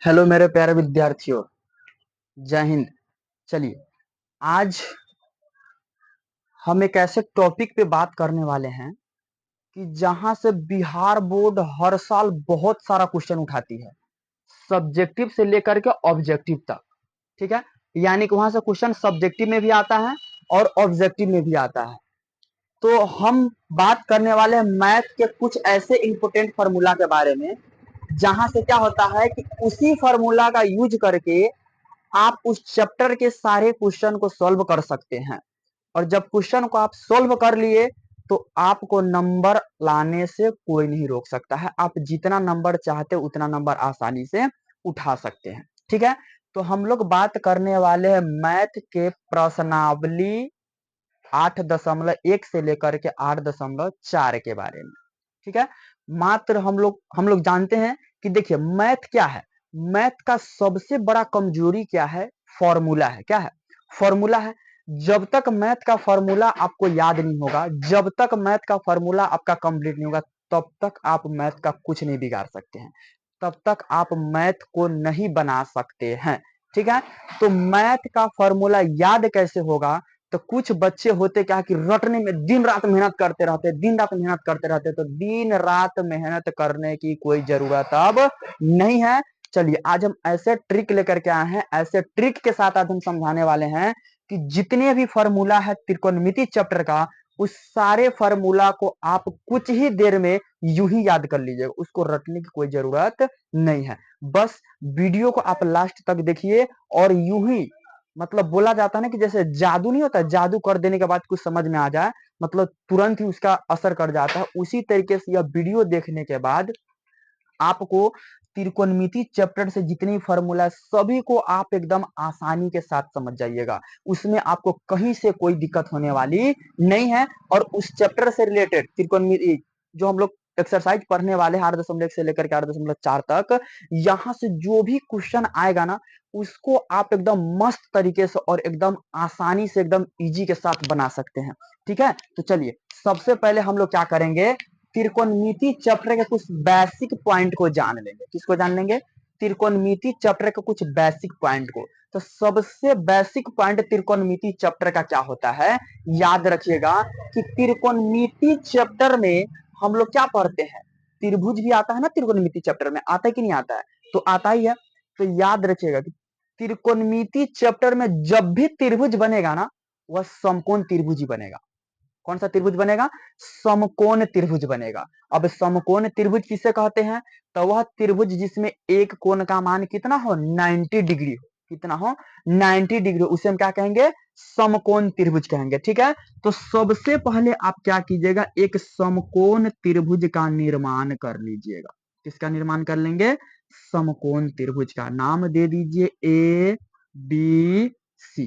Hello मेरे प्यारे विद्यार्थियों। जय हिंद। चलिए, आज हम एक ऐसे टॉपिक पे बात करने वाले हैं कि जहां से बिहार बोर्ड हर साल बहुत सारा क्वेश्चन उठाती है, सब्जेक्टिव से लेकर के ऑब्जेक्टिव तक। ठीक है, यानी कि वहां से क्वेश्चन सब्जेक्टिव में भी आता है और ऑब्जेक्टिव में भी आता है। तो हम बात करने वाले हैं मैथ के कुछ ऐसे इंपोर्टेंट फार्मूला के बारे में, जहां से क्या होता है कि उसी फार्मूला का यूज करके आप उस चैप्टर के सारे क्वेश्चन को सॉल्व कर सकते हैं। और जब क्वेश्चन को आप सॉल्व कर लिए तो आपको नंबर लाने से कोई नहीं रोक सकता है। आप जितना नंबर चाहते उतना नंबर आसानी से उठा सकते हैं। ठीक है, तो हम लोग बात करने वाले हैं मैथ के प्रश्नावली 8.1 से लेकर के 8.4 के बारे में। ठीक है, मात्र हम लोग जानते हैं कि देखिए मैथ क्या है। मैथ का सबसे बड़ा कमजोरी क्या है? फॉर्मूला है। क्या है? फॉर्मूला है। जब तक मैथ का फॉर्मूला आपको याद नहीं होगा, जब तक मैथ का फॉर्मूला आपका कंप्लीट नहीं होगा, तब तक आप मैथ का कुछ नहीं बिगाड़ सकते हैं, तब तक आप मैथ को नहीं बना सकते हैं। ठीक है, तो मैथ का फॉर्मूला याद कैसे होगा? तो कुछ बच्चे होते क्या कि रटने में दिन रात मेहनत करते रहते, दिन रात मेहनत करते रहते। तो दिन रात मेहनत करने की कोई जरूरत अब नहीं है। चलिए, आज हम ऐसे ट्रिक लेकर के आए हैं, ऐसे ट्रिक के साथ आज हम समझाने वाले हैं कि जितने भी फॉर्मूला है त्रिकोणमिति चैप्टर का, उस सारे फॉर्मूला को आप कुछ ही देर में यूं ही याद कर लीजिएगा, उसको रटने की कोई जरूरत नहीं है। बस वीडियो को आप लास्ट तक देखिए और यूं ही, मतलब बोला जाता है ना कि जैसे जादू नहीं होता, जादू कर देने के बाद कुछ समझ में आ जाए, मतलब तुरंत ही उसका असर कर जाता है, उसी तरीके से यह वीडियो देखने के बाद आपको त्रिकोणमिति चैप्टर से जितनी फॉर्मूला सभी को आप एकदम आसानी के साथ समझ जाइएगा। उसमें आपको कहीं से कोई दिक्कत होने वाली नहीं है। और उस चैप्टर से रिलेटेड त्रिकोणमिति जो हम लोग एक्सरसाइज पढ़ने वाले हैं 8.1 से लेकर के 8.4 तक, यहां से जो भी क्वेश्चन आएगा ना, उसको आप एकदम मस्त तरीके से और एकदम आसानी से एकदम इजी के साथ बना सकते हैं। ठीक है, तो चलिए सबसे पहले हम लोग क्या करेंगे, त्रिकोणमिति चैप्टर के कुछ बेसिक पॉइंट को जान लेंगे। किसको जान लेंगे? त्रिकोणमिति चैप्टर के कुछ बेसिक पॉइंट को। तो सबसे बेसिक पॉइंट त्रिकोणमिति चैप्टर का क्या होता है, याद रखिएगा कि त्रिकोणमिति चैप्टर में हम लोग क्या पढ़ते हैं, त्रिभुज भी आता है ना। त्रिकोणमिति चैप्टर में आता है कि नहीं आता है? तो आता ही है। तो याद रखिएगा कि त्रिकोणमिति चैप्टर में जब भी त्रिभुज बनेगा ना, वह समकोण त्रिभुज ही बनेगा। कौन सा त्रिभुज बनेगा? समकोण त्रिभुज बनेगा। अब समकोण त्रिभुज किसे कहते हैं? तो वह त्रिभुज जिसमें एक कोण का मान कितना हो, 90 डिग्री हो। कितना हो? 90 डिग्री। उसे हम क्या कहेंगे? समकोण त्रिभुज कहेंगे। ठीक है, तो सबसे पहले आप क्या कीजिएगा, एक समकोण त्रिभुज का निर्माण कर लीजिएगा। किसका निर्माण कर लेंगे? समकोण त्रिभुज का। नाम दे दीजिए ए बी सी।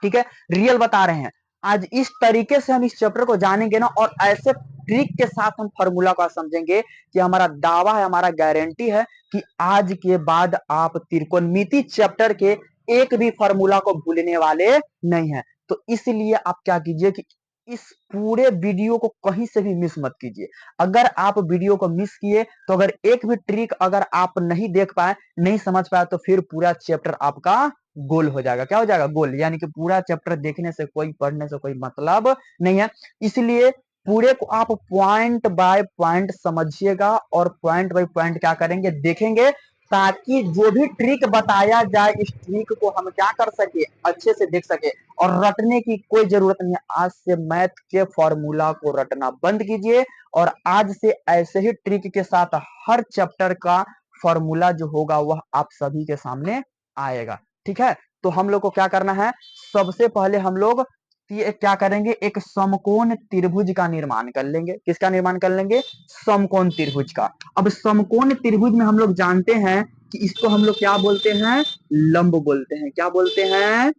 ठीक है, रियल बता रहे हैं। आज इस तरीके से हम इस चैप्टर को जानेंगे ना, और ऐसे ट्रिक के साथ हम फॉर्मूला को समझेंगे कि हमारा दावा है, हमारा गारंटी है कि आज के बाद आप त्रिकोणमिति चैप्टर के एक भी फॉर्मूला को भूलने वाले नहीं है। तो इसलिए आप क्या कीजिए कि इस पूरे वीडियो को कहीं से भी मिस मत कीजिए। अगर आप वीडियो को मिस किए तो अगर एक भी ट्रिक अगर आप नहीं देख पाए, नहीं समझ पाए, तो फिर पूरा चैप्टर आपका गोल हो जाएगा। क्या हो जाएगा? गोल। यानी कि पूरा चैप्टर देखने से कोई, पढ़ने से कोई मतलब नहीं है। इसलिए पूरे को आप पॉइंट बाय पॉइंट समझिएगा और पॉइंट बाय पॉइंट क्या करेंगे, देखेंगे, ताकि जो भी ट्रिक बताया जाए इस ट्रिक को हम क्या कर सके, अच्छे से देख सके। और रटने की कोई जरूरत नहीं है। आज से मैथ के फॉर्मूला को रटना बंद कीजिए और आज से ऐसे ही ट्रिक के साथ हर चैप्टर का फॉर्मूला जो होगा वह आप सभी के सामने आएगा। ठीक है, तो हम लोग को क्या करना है, सबसे पहले हम लोग क्या करेंगे, एक समकोण त्रिभुज का निर्माण कर लेंगे। किसका निर्माण कर लेंगे? समकोण त्रिभुज का। अब समकोण त्रिभुज में हम लोग जानते हैं कि इसको हम लोग क्या बोलते हैं, लंब बोलते हैं। क्या बोलते हैं?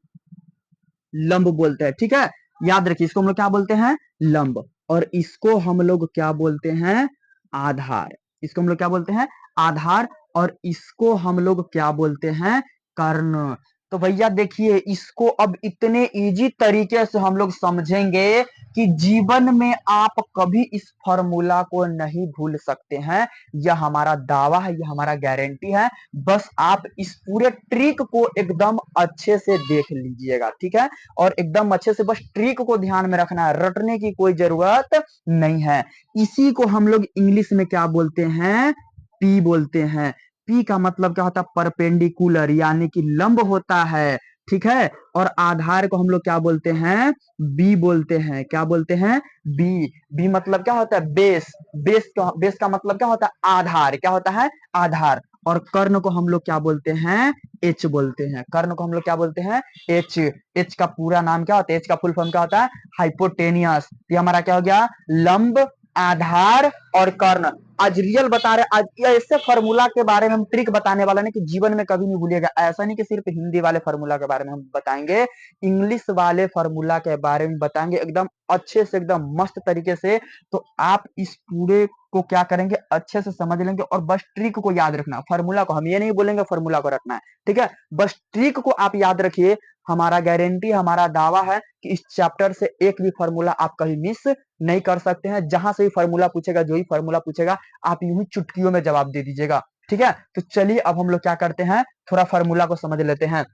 लंब बोलते हैं। ठीक है, याद रखिए, इसको हम लोग क्या बोलते हैं, लंब। और इसको हम लोग क्या बोलते हैं, आधार। इसको हम लोग क्या बोलते हैं, आधार। और इसको हम लोग क्या बोलते हैं, कर्ण। तो भैया देखिए, इसको अब इतने इजी तरीके से हम लोग समझेंगे कि जीवन में आप कभी इस फॉर्मूला को नहीं भूल सकते हैं। यह हमारा दावा है, यह हमारा गारंटी है। बस आप इस पूरे ट्रिक को एकदम अच्छे से देख लीजिएगा, ठीक है। और एकदम अच्छे से बस ट्रिक को ध्यान में रखना है, रटने की कोई जरूरत नहीं है। इसी को हम लोग इंग्लिश में क्या बोलते हैं, पी बोलते हैं। पी का मतलब क्या होता है, परपेंडिकुलर, यानी कि लंब होता है, ठीक है। और आधार को हम लोग क्या बोलते हैं, बी बोलते हैं। क्या बोलते हैं, बी। बी मतलब क्या होता है, बेस। बेस का मतलब क्या होता है, आधार। क्या होता है, आधार। और कर्ण को हम लोग क्या बोलते हैं, एच बोलते हैं। कर्ण को हम लोग क्या बोलते हैं, एच। एच का पूरा नाम क्या होता है, एच का फुल फॉर्म क्या होता है, हाइपोटेनियस। ये हमारा क्या हो गया, लंब, आधार और कर्ण। आज रियल बता रहे, आज ये ऐसे फॉर्मूला के बारे में हम ट्रिक बताने वाला नहीं कि जीवन में कभी नहीं भूलिएगा। ऐसा नहीं कि सिर्फ हिंदी वाले फॉर्मूला के बारे में हम बताएंगे, इंग्लिश वाले फॉर्मूला के बारे में बताएंगे एकदम अच्छे से, एकदम मस्त तरीके से। तो आप इस पूरे को क्या करेंगे, अच्छे से समझ लेंगे। और बस ट्रिक को याद रखना, फॉर्मूला को हम ये नहीं बोलेंगे फॉर्मूला को रखना है, ठीक है। बस ट्रिक को आप याद रखिए। हमारा गारंटी, हमारा दावा है कि इस चैप्टर से एक भी फॉर्मूला आप कहीं मिस नहीं कर सकते हैं। जहां से भी फॉर्मूला पूछेगा, जो ही फॉर्मूला पूछेगा, आप यूं ही चुटकियों में जवाब दे दीजिएगा, ठीक है। तो चलिए अब हम लोग क्या करते हैं, थोड़ा फॉर्मूला को समझ लेते हैं।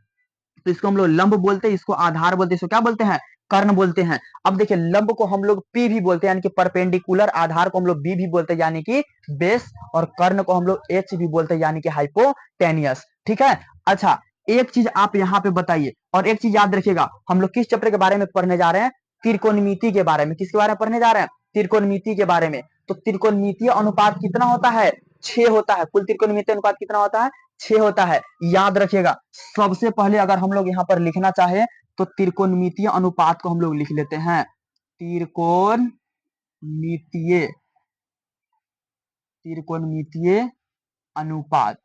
तो इसको हम लोग लंब बोलते हैं, इसको आधार बोलते हैं, इसको क्या बोलते हैं, कर्ण बोलते हैं। अब देखिए, लंब को हम लोग पी भी बोलते हैं यानी कि परपेंडिकुलर, आधार को हम लोग बी भी बोलते हैं यानी कि बेस, और कर्ण को हम लोग एच भी बोलते हैं यानी कि हाइपोटेनियस, ठीक है। अच्छा, एक चीज आप यहाँ पे बताइए, और एक चीज याद रखिएगा, हम लोग किस चैप्टर के बारे में पढ़ने जा रहे हैं, त्रिकोणमिति के बारे में। किसके बारे में पढ़ने जा रहे हैं, त्रिकोणमिति के बारे में। तो त्रिकोणमितीय अनुपात कितना होता है, 6 होता है। कुल त्रिकोणमितीय अनुपात कितना होता है, 6 होता है। याद रखिएगा, सबसे पहले अगर हम लोग यहाँ पर लिखना चाहे तो त्रिकोणमितीय अनुपात को हम लोग लिख लेते हैं, त्रिकोणमितीय, त्रिकोणमितीय अनुपात।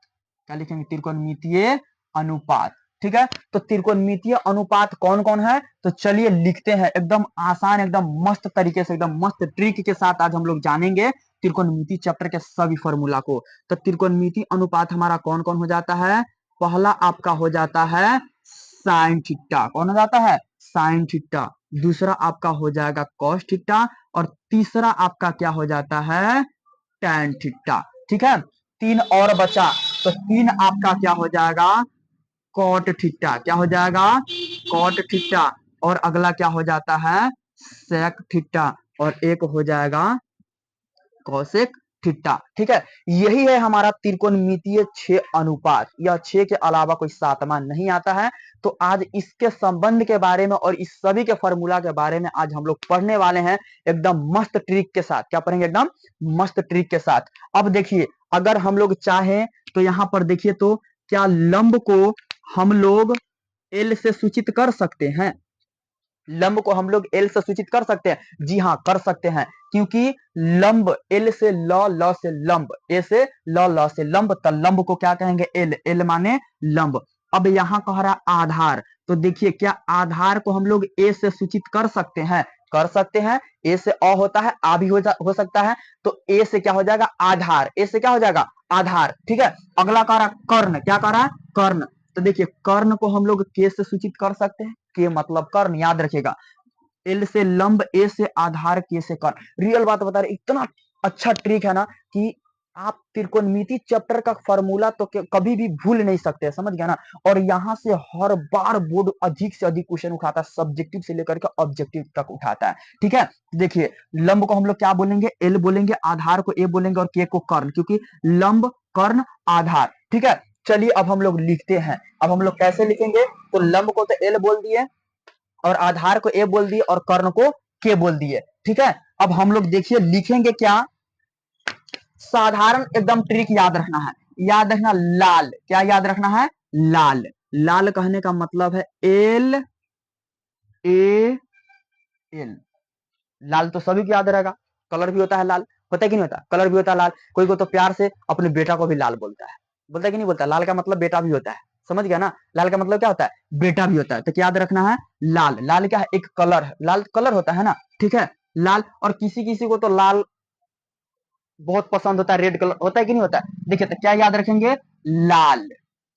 क्या लिखेंगे, त्रिकोणमितीय अनुपात, ठीक है। तो त्रिकोणमितीय अनुपात कौन कौन है, तो चलिए लिखते हैं, एकदम आसान, एकदम मस्त तरीके से, एकदम मस्त ट्रिक के साथ आज हम लोग जानेंगे त्रिकोणमिति चैप्टर के सभी फॉर्मूला को। तो त्रिकोणमिति अनुपात हमारा कौन कौन हो जाता है, पहला आपका हो जाता है साइन थीटा। कौन हो जाता है, साइन थीटा। दूसरा आपका हो जाएगा कॉस थीटा। और तीसरा आपका क्या हो जाता है, टैन थीटा, ठीक है। तीन और बचा, तो तीन आपका क्या हो जाएगा, कॉट थीटा। क्या हो जाएगा, कॉट थीटा। और अगला क्या हो जाता है, सेक थीटा। और एक हो जाएगा कौशिक थीटा, ठीक है। यही है हमारा त्रिकोणमितीय 6 अनुपात। यह 6 के अलावा कोई सातवां नहीं आता है। तो आज इसके संबंध के बारे में और इस सभी के फॉर्मूला के बारे में आज हम लोग पढ़ने वाले हैं, एकदम मस्त ट्रिक के साथ। क्या पढ़ेंगे, एकदम मस्त ट्रिक के साथ। अब देखिए, अगर हम लोग चाहें तो यहाँ पर देखिए, तो क्या लंब को हम लोग एल से सूचित कर सकते हैं, लंब को हम लोग एल से सूचित कर सकते हैं, जी हाँ कर सकते हैं। क्योंकि लंब एल से लॉ, लॉ से लंब, ए से लॉ, लॉ से लंब, तो लंब को क्या कहेंगे, एल। एल माने लंब। अब यहां कह रहा आधार, तो देखिए क्या आधार को हम लोग ए से सूचित कर सकते हैं, कर सकते हैं। ए से अ होता है, आ भी हो सकता है। तो ए से क्या हो जाएगा, आधार। ए से क्या हो जाएगा, आधार, ठीक है। अगला कह रहा कर्ण। क्या कह रहा है, कर्ण। तो देखिए, कर्ण को हम लोग के से सूचित कर सकते हैं, के मतलब कर्ण, याद रखेगा। एल से लंब, ए से आधार, के से कर्ण। रियल बात बता रहे, इतना अच्छा ट्रिक है ना कि आप त्रिकोणमिति चैप्टर का फॉर्मूला तो कभी भी भूल नहीं सकते, समझ गया ना। और यहां से हर बार बोर्ड अधिक से अधिक क्वेश्चन उठाता है, सब्जेक्टिव से लेकर के ऑब्जेक्टिव तक उठाता है, ठीक है। देखिए, लंब को हम लोग क्या बोलेंगे, एल बोलेंगे, आधार को ए बोलेंगे और के को कर्ण, क्योंकि लंब, कर्ण, आधार, ठीक है। चलिए अब हम लोग लिखते हैं। अब हम लोग कैसे लिखेंगे, तो लंब को तो एल बोल दिए, और आधार को ए बोल दिए, और कर्ण को के बोल दिए, ठीक है। अब हम लोग देखिए लिखेंगे क्या, साधारण एकदम ट्रिक याद रखना है, याद रखना लाल। क्या याद रखना है, लाल। लाल कहने का मतलब है एल, ए, एल। लाल तो सभी को याद रहेगा, कलर भी होता है लाल, होता है कि नहीं होता, कलर भी होता है लाल। कोई को तो प्यार से अपने बेटा को भी लाल बोलता है, बोलता है कि नहीं बोलता, लाल का मतलब बेटा भी होता है, समझ गया ना। लाल का मतलब क्या होता है, बेटा भी होता है। तो क्या याद रखना है, लाल। लाल क्या है, एक कलर है, लाल कलर होता है ना, ठीक है, लाल। और किसी किसी को तो लाल बहुत पसंद होता है, रेड कलर होता है कि नहीं होता है। देखिए, तो क्या याद रखेंगे, लाल।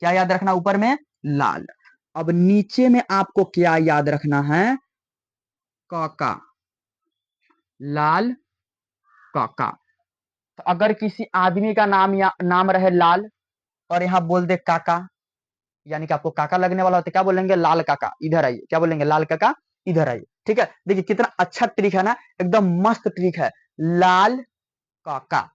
क्या याद रखना ऊपर में, लाल। अब नीचे में आपको क्या याद रखना है, काका, लाल काका। तो अगर किसी आदमी का नाम या नाम रहे लाल और यहाँ बोल दे काका, यानी कि आपको काका लगने वाला होता है, क्या बोलेंगे, लाल काका इधर आइए, क्या बोलेंगे, लाल काका इधर आइए। ठीक है, देखिए कितना अच्छा ट्रिक है ना, एकदम मस्त ट्रिक है, लाल काका,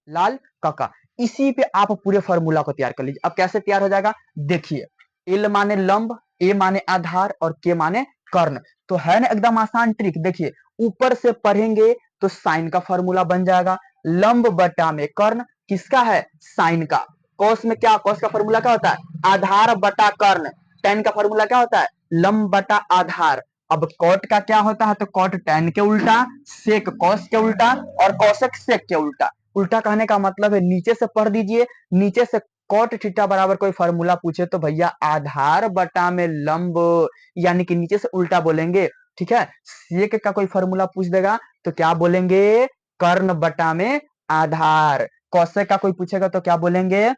लाल काका। इसी पे आप पूरे फॉर्मूला को तैयार कर लीजिए। अब कैसे तैयार हो जाएगा, देखिए, एल माने लंब, ए माने आधार और के माने कर्ण। तो है ना एकदम आसान ट्रिक। देखिए ऊपर से पढ़ेंगे तो साइन का फॉर्मूला बन जाएगा, लंब बटा में कर्ण, किसका है, साइन का। कॉस में क्या, कॉस का फॉर्मूला क्या होता है, आधार बटा कर्ण। टेन का फॉर्मूला क्या होता है, लंब बटा आधार। अब कॉट का क्या होता है, तो कॉट टेन के उल्टा, सेक कॉस के उल्टा और कॉसेक सेक के उल्टा। उल्टा कहने का मतलब है नीचे से पढ़ दीजिए, नीचे से कॉट थीटा बराबर कोई फॉर्मूला पूछे तो भैया आधार बटा में लंब, यानी कि नीचे से उल्टा बोलेंगे। ठीक है, सेक का कोई फॉर्मूला पूछ देगा तो क्या बोलेंगे, कर्ण बटा में आधार। कौशेक का कोई पूछेगा तो क्या बोलेंगे,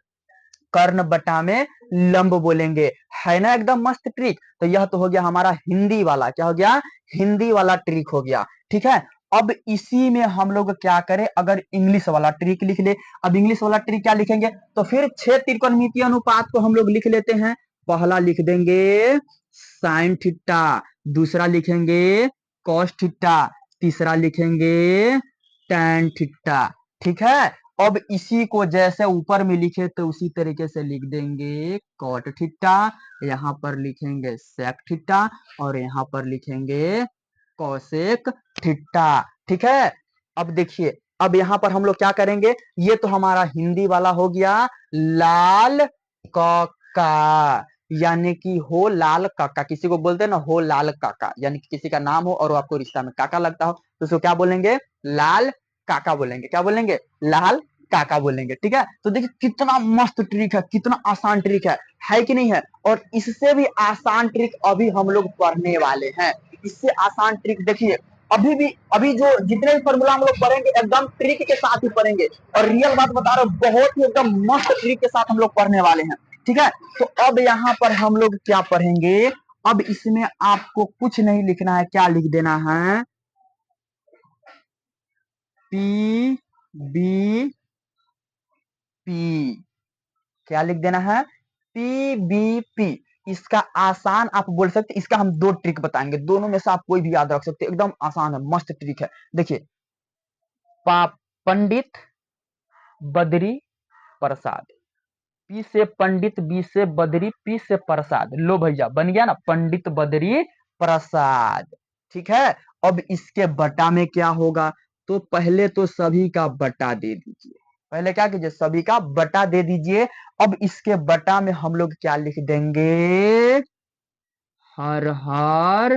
कर्ण बटा में लंब बोलेंगे। है ना एकदम मस्त ट्रिक। तो यह तो हो गया हमारा हिंदी वाला, क्या हो गया, हिंदी वाला ट्रिक हो गया। ठीक है, अब इसी में हम लोग क्या करें, अगर इंग्लिश वाला ट्रिक लिख ले। अब इंग्लिश वाला ट्रिक क्या लिखेंगे, तो फिर 6 त्रिकोणमितीय अनुपात को हम लोग लिख लेते हैं। पहला लिख देंगे साइन थीटा, दूसरा लिखेंगे कॉस थीटा, तीसरा लिखेंगे टैन थीटा। ठीक है, अब इसी को जैसे ऊपर में लिखे तो उसी तरीके से लिख देंगे कॉट थीटा, यहाँ पर लिखेंगे सेक थीटा और यहाँ पर लिखेंगे कॉसेक थीटा। ठीक है, अब देखिए, अब यहाँ पर हम लोग क्या करेंगे, ये तो हमारा हिंदी वाला हो गया, लाल काका, यानी कि हो लाल काका। किसी को बोलते हैं ना हो लाल काका, यानी कि किसी का नाम हो और वो आपको रिश्ता में काका लगता हो तो उसको क्या बोलेंगे, लाल काका बोलेंगे। क्या बोलेंगे, लाल काका बोलेंगे। ठीक है, तो देखिए कितना मस्त ट्रिक है, कितना आसान ट्रिक है कि नहीं है। और इससे भी आसान ट्रिक अभी हम लोग पढ़ने वाले हैं। इससे आसान ट्रिक देखिए, अभी जो जितने भी फॉर्मूला हम लोग पढ़ेंगे एकदम ट्रिक के साथ ही पढ़ेंगे। और रियल बात बता रहा हूं, बहुत ही एकदम मस्त ट्रिक के साथ हम लोग पढ़ने वाले हैं। ठीक है, तो अब यहाँ पर हम लोग क्या पढ़ेंगे, अब इसमें आपको कुछ नहीं लिखना है, क्या लिख देना है, पी बी पी, क्या लिख देना है, पी बी पी। इसका आसान आप बोल सकते, इसका हम 2 ट्रिक बताएंगे, दोनों में से आप कोई भी याद रख सकते, एकदम आसान है, मस्त ट्रिक है। देखिए, पंडित बद्री प्रसाद, पी से पंडित, बी से बद्री, पी से प्रसाद। लो भैया बन गया ना पंडित बद्री प्रसाद। ठीक है, अब इसके बटा में क्या होगा, तो पहले तो सभी का बटा दे दीजिए, पहले क्या कीजिए, सभी का बटा दे दीजिए। अब इसके बटा में हम लोग क्या लिख देंगे, हर हर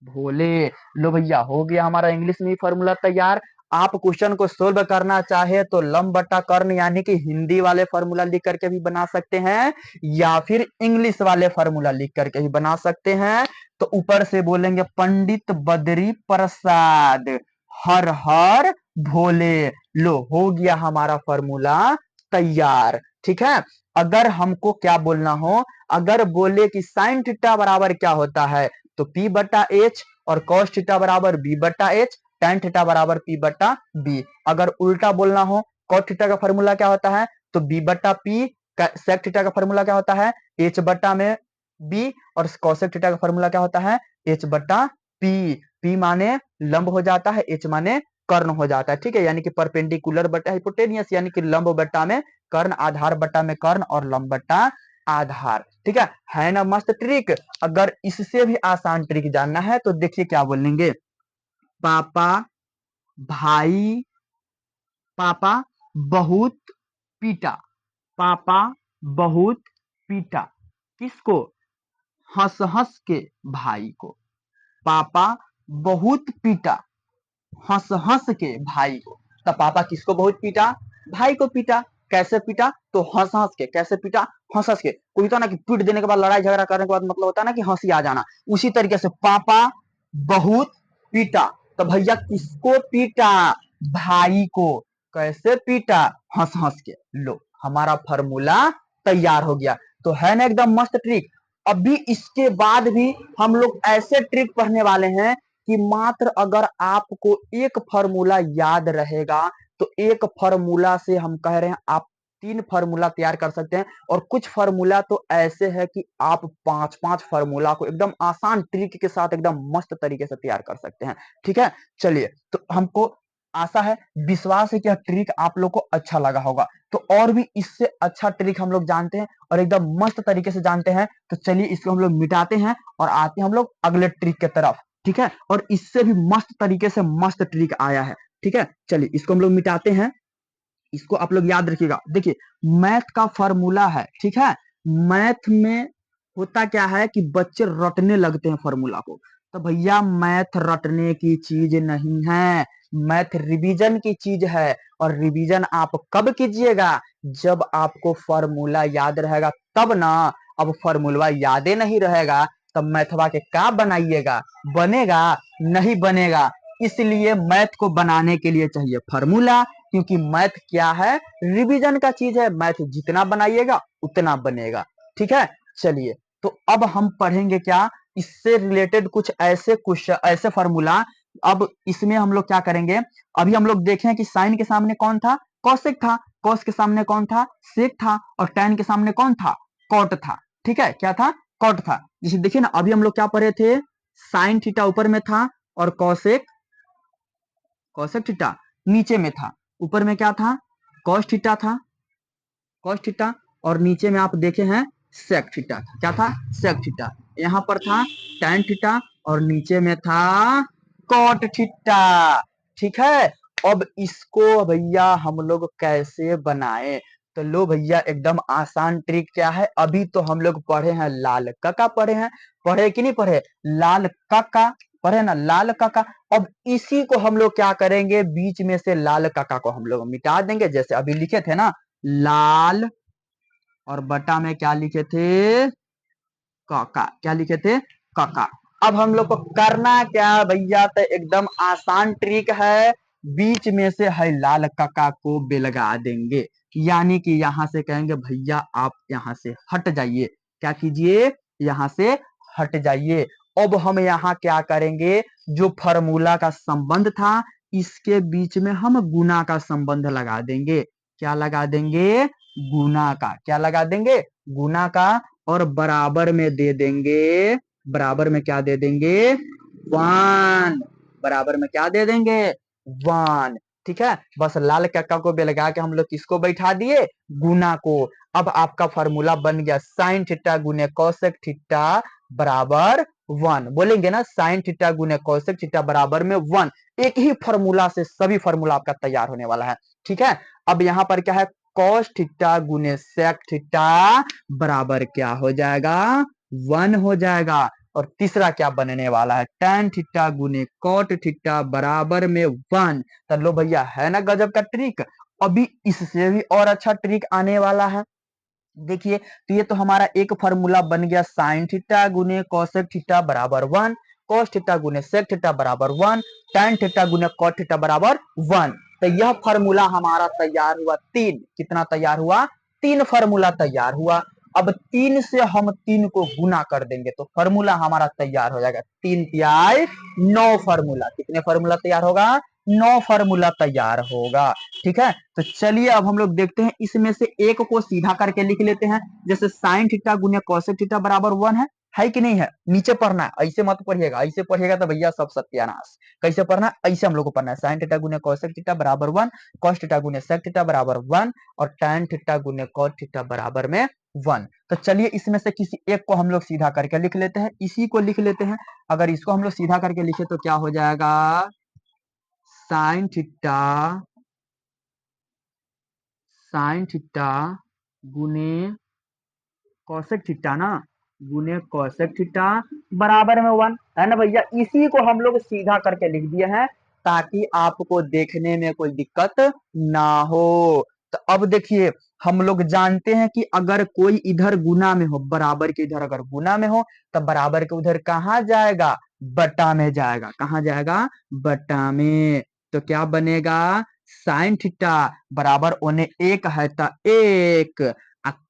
भोले। लो भैया हो गया हमारा इंग्लिश में फॉर्मूला तैयार। आप क्वेश्चन को सोल्व करना चाहे तो लंब बटा कर्ण यानी कि हिंदी वाले फॉर्मूला लिख करके भी बना सकते हैं, या फिर इंग्लिश वाले फॉर्मूला लिख करके भी बना सकते हैं। तो ऊपर से बोलेंगे पंडित बद्री प्रसाद, हर हर भोले। लो हो गया हमारा फॉर्मूला तैयार। ठीक है, अगर हमको क्या बोलना हो, अगर बोले कि साइन थीटा बराबर क्या होता है, तो P बटा एच, और कॉस थीटा बराबर B बटा एच, tan थीटा बराबर P बटा B। अगर उल्टा बोलना हो, cos थीटा का फॉर्मूला क्या होता है, तो B बटा P, sec थीटा का फॉर्मूला क्या होता है, H बटा में B, और cosec थीटा का फॉर्मूला क्या होता है, H बटा P। P माने लंब हो जाता है, H माने कर्ण हो जाता है। ठीक है, यानी कि परपेंडिकुलर बटा हिपोटेनियस, यानी कि लंब बटा में कर्ण, आधार बटा में कर्ण और लंब बटा आधार। ठीक है ना मस्त ट्रिक। अगर इससे भी आसान ट्रिक जानना है तो देखिए क्या बोलेंगे, पापा भाई, पापा बहुत पीटा, पापा बहुत पीटा, किसको, हंस हंस के भाई को। पापा बहुत पीटा, हंस हंस के भाई को। तो पापा किसको बहुत पीटा, भाई को पीटा। कैसे पीटा, तो हंस हंस के। कैसे पीटा, हंस हंस के। कोई होता ना कि पीट देने के बाद, लड़ाई झगड़ा करने के बाद मतलब होता है ना कि हंसी आ जाना, उसी तरीके से पापा बहुत पीटा। तो भैया किसको पीटा, भाई को। कैसे पीटा, हंस हंस के। लो हमारा फॉर्मूला तैयार हो गया। तो है ना एकदम मस्त ट्रिक। अभी इसके बाद भी हम लोग ऐसे ट्रिक पढ़ने वाले हैं कि मात्र अगर आपको एक फॉर्मूला याद रहेगा तो एक फॉर्मूला से हम कह रहे हैं आप 3 फॉर्मूला तैयार कर सकते हैं। और कुछ फॉर्मूला तो ऐसे है कि आप 5-5 फॉर्मूला को एकदम आसान ट्रिक के साथ एकदम मस्त तरीके से तैयार कर सकते हैं। ठीक है, चलिए तो हमको आशा है, विश्वास है कि यह ट्रिक आप लोग को अच्छा लगा होगा। तो और भी इससे अच्छा ट्रिक हम लोग जानते हैं और एकदम मस्त तरीके से जानते हैं। तो चलिए इसको हम लोग मिटाते हैं और आते हैं हम लोग अगले ट्रिक के तरफ। ठीक है, और इससे भी मस्त तरीके से मस्त ट्रिक आया है। ठीक है, चलिए इसको हम लोग मिटाते हैं। इसको आप लोग याद रखिएगा। देखिए, मैथ का फॉर्मूला है। ठीक है, मैथ में होता क्या है कि बच्चे रटने लगते हैं फॉर्मूला को। तो भैया मैथ रटने की चीज नहीं है, मैथ रिवीजन की चीज है। और रिवीजन आप कब कीजिएगा? जब आपको फॉर्मूला याद रहेगा तब ना। अब फॉर्मूला यादे नहीं रहेगा तब मैथवा के का बनाइएगा? बनेगा नहीं बनेगा। इसलिए मैथ को बनाने के लिए चाहिए फॉर्मूला, क्योंकि मैथ क्या है? रिवीजन का चीज है। मैथ जितना बनाइएगा उतना बनेगा। ठीक है, चलिए तो अब हम पढ़ेंगे क्या, इससे रिलेटेड कुछ ऐसे फॉर्मूला। अब इसमें हम लोग क्या करेंगे, अभी हम लोग देखें कि साइन के सामने कौन था? कॉसेक था। कॉस के सामने कौन था? सेक था। और टैन के सामने कौन था? कॉट था। ठीक है, क्या था? कॉट था। जैसे देखिए ना, अभी हम लोग क्या पढ़े थे? साइन थीटा ऊपर में था और कॉसेक कॉसेक थीटा नीचे में था। ऊपर में क्या था? कॉस थीटा था, कॉस थीटा। और नीचे में आप देखे हैं सेक थीटा था। क्या था? Sec theta. यहाँ पर था टैन थीटा और नीचे में था कॉट थीटा। ठीक है, अब इसको भैया हम लोग कैसे बनाए? तो लो भैया, एकदम आसान ट्रिक क्या है, अभी तो हम लोग पढ़े हैं लाल काका, पढ़े हैं, पढ़े कि नहीं पढ़े? लाल काका पढ़े ना, लाल काका। अब इसी को हम लोग क्या करेंगे, बीच में से लाल काका को हम लोग मिटा देंगे। जैसे अभी लिखे थे ना, लाल और बटा में क्या लिखे थे? काका। क्या लिखे थे? काका। अब हम लोग को करना क्या भैया? तो एकदम आसान ट्रिक है, बीच में से है लाल काका को बेलगा देंगे। यानी कि यहां से कहेंगे भैया आप यहां से हट जाइए। क्या कीजिए? यहां से हट जाइए। अब हम यहाँ क्या करेंगे, जो फॉर्मूला का संबंध था इसके बीच में हम गुना का संबंध लगा देंगे। क्या लगा देंगे? गुना का। क्या लगा देंगे? गुना का। और बराबर में दे देंगे, बराबर में क्या दे देंगे? 1। बराबर में क्या दे देंगे? 1। ठीक है, बस लाल कक्का को बेलगा के हम लोग किसको बैठा दिए? गुना को। अब आपका फॉर्मूला बन गया साइन थीटा गुने कोसेक थीटा बराबर 1। बोलेंगे ना, साइन थीटा गुने कोसेक थीटा बराबर में 1। एक ही फॉर्मूला से सभी फॉर्मूला आपका तैयार होने वाला है। ठीक है, अब यहाँ पर क्या है? कॉस थीटा गुने सेक थीटा बराबर क्या हो जाएगा? 1 हो जाएगा। और तीसरा क्या बनने वाला है? tan थीटा गुने cot थीटा बराबर में 1। तो लो भैया, है ना गजब का ट्रिक। अभी इससे भी और अच्छा ट्रिक आने वाला है। देखिए, तो ये तो हमारा एक फॉर्मूला बन गया साइन थीटा गुने कोसेक थीटा बराबर 1, कॉस थीटा गुने सेक थीटा बराबर 1, tan थीटा गुने कॉट थीटा बराबर 1। तो यह फॉर्मूला हमारा तैयार हुआ 3। कितना तैयार हुआ? 3 फॉर्मूला तैयार हुआ। अब 3 से हम 3 को गुना कर देंगे तो फॉर्मूला हमारा तैयार हो जाएगा। 3 तिहाई 9 फॉर्मूला। कितने फॉर्मूला तैयार होगा? 9 फॉर्मूला तैयार होगा। ठीक है, तो चलिए अब हम लोग देखते हैं, इसमें से एक को सीधा करके लिख लेते हैं। जैसे साइन थीटा गुने कोसेक थीटा बराबर 1 है कि नहीं है? नीचे पढ़ना है, ऐसे मत पढ़िएगा। ऐसे पढ़िएगा तो भैया सब सत्यानाश। कैसे पढ़ना है? ऐसे हम लोग को पढ़ना है। साइन थीटा गुने कोसेक थीटा बराबर 1, कॉस थीटा गुने सेक थीटा बराबर 1 और tan थीटा गुने कॉट थीटा बराबर में 1। तो चलिए इसमें से किसी एक को हम लोग सीधा करके लिख लेते हैं। इसी को लिख लेते हैं। अगर इसको हम लोग सीधा करके लिखे तो क्या हो जाएगा? साइन थीटा साइन थीटा गुने कॉसेक थीटा ना, गुने कॉसेक थीटा बराबर में 1 है ना भैया। इसी को हम लोग सीधा करके लिख दिए हैं ताकि आपको देखने में कोई दिक्कत ना हो। तो अब देखिए, हम लोग जानते हैं कि अगर कोई इधर गुना में हो, बराबर के इधर अगर गुना में हो तो बराबर के उधर कहां जाएगा? बटा में जाएगा। कहां जाएगा? बटा में। तो क्या बनेगा? साइन थीटा बराबर ओने 1 है तो 1।